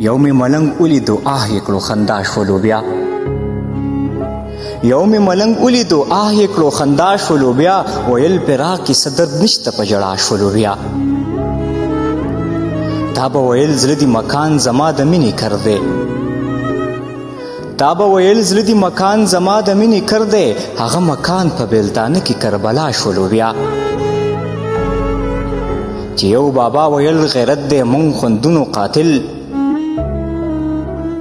یو مې ملنګ ولیدو آه یې کړو خندا شولو بیا یو مې ملنګ ولیدو آه یې کړو خندا شولو بیا ویل فراق کې څه درد نشته په ژړا شولو بیا تا به ویل زړه دې مکان زما د مینې کر دی تا به ویل زړه دې مکان زما د مینې کر دی هغه مکان په بیلتانه کې کربلا شولو بیا چې یو بابا ویل غیرت دی مونږ خوندونو قاتل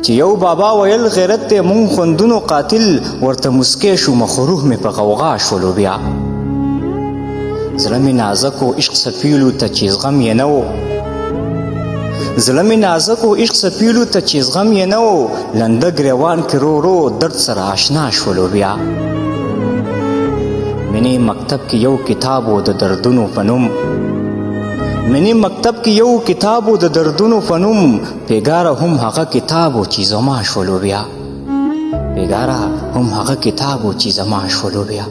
چې یو بابا ویل غیرت دی مونږ خوندونو قاتل ورته مسکی شو مخروح مې په غوغا شولو بیا زړه مې نازک و عشق سپیلو ته چې زغم یې نه و زړه مې نازک و عشق سپیلو ته چې زغم یې نه و لنده ګریوان کې رو رو درد سره آشنا شولو بیا منې مکتب کې یو کتاب و د دردونو په نوم منی مکتب کې یو کتاب و د دردونو په نوم پیګاره هم هغه کتاب و چې زما شولو بیا پیګاره هم هغه کتاب و چې زما شولو بیا